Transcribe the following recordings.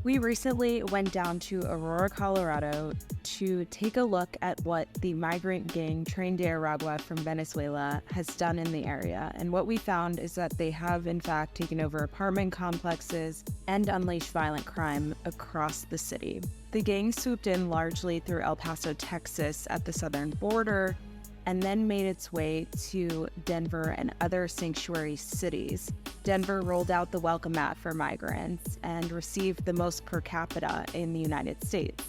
We recently went down to Aurora, Colorado to take a look at what the migrant gang Tren de Aragua from Venezuela has done in the area. And what we found is that they have, in fact, taken over apartment complexes and unleashed violent crime across the city. The gang swooped in largely through El Paso, Texas at the southern border, and then made its way to Denver and other sanctuary cities. Denver rolled out the welcome mat for migrants and received the most per capita in the United States.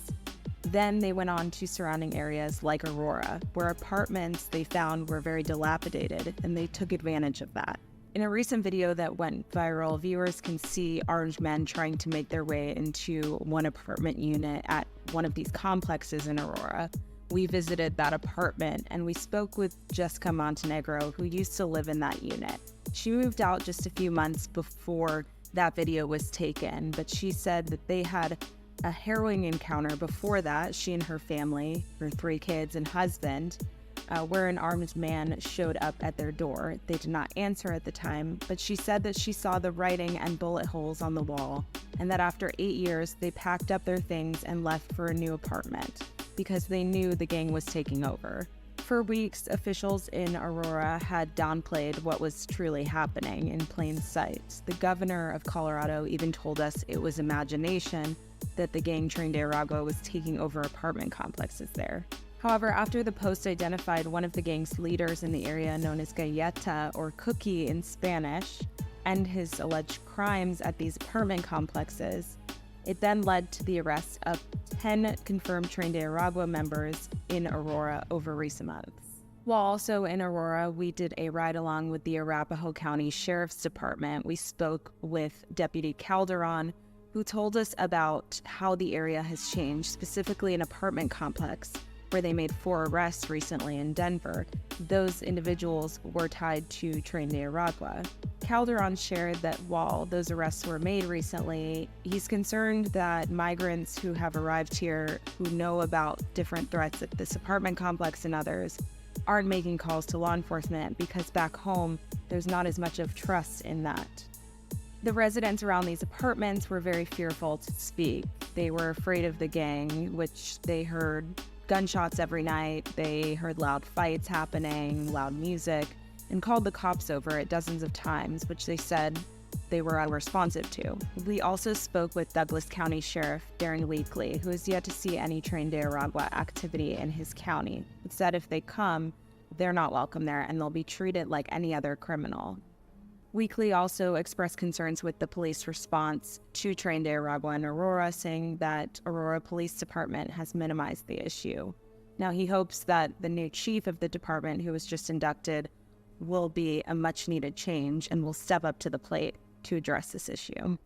Then they went on to surrounding areas like Aurora, where apartments they found were very dilapidated, and they took advantage of that. In a recent video that went viral, viewers can see armed men trying to make their way into one apartment unit at one of these complexes in Aurora. We visited that apartment and we spoke with Jessica Montenegro, who used to live in that unit. She moved out just a few months before that video was taken, but she said that they had a harrowing encounter before that, she and her family, her 3 kids and husband, where an armed man showed up at their door. They did not answer at the time, but she said that she saw the writing and bullet holes on the wall, and that after 8 years, they packed up their things and left for a new apartment because they knew the gang was taking over. For weeks, officials in Aurora had downplayed what was truly happening in plain sight. The governor of Colorado even told us it was imagination that the gang Tren de Aragua was taking over apartment complexes there. However, after the Post identified one of the gang's leaders in the area known as Galleta, or Cookie in Spanish, and his alleged crimes at these apartment complexes, it then led to the arrest of 10 confirmed Tren de Aragua members in Aurora over recent months. While also in Aurora, we did a ride-along with the Arapahoe County Sheriff's Department. We spoke with Deputy Calderon, who told us about how the area has changed, specifically an apartment complex where they made 4 arrests recently in Denver. Those individuals were tied to Tren de Aragua. Calderon shared that while those arrests were made recently, he's concerned that migrants who have arrived here, who know about different threats at this apartment complex and others, aren't making calls to law enforcement because back home, there's not as much of trust in that. The residents around these apartments were very fearful to speak. They were afraid of the gang, which they heard gunshots every night, they heard loud fights happening, loud music, and called the cops over it dozens of times, which they said they were unresponsive to. We also spoke with Douglas County Sheriff Darren Weekly, who has yet to see any Tren de Aragua activity in his county. It said if they come, they're not welcome there and they'll be treated like any other criminal. Weekly also expressed concerns with the police response to Tren de Aragua in Aurora, saying that Aurora Police Department has minimized the issue. Now, he hopes that the new chief of the department, who was just inducted, will be a much-needed change and will step up to the plate to address this issue.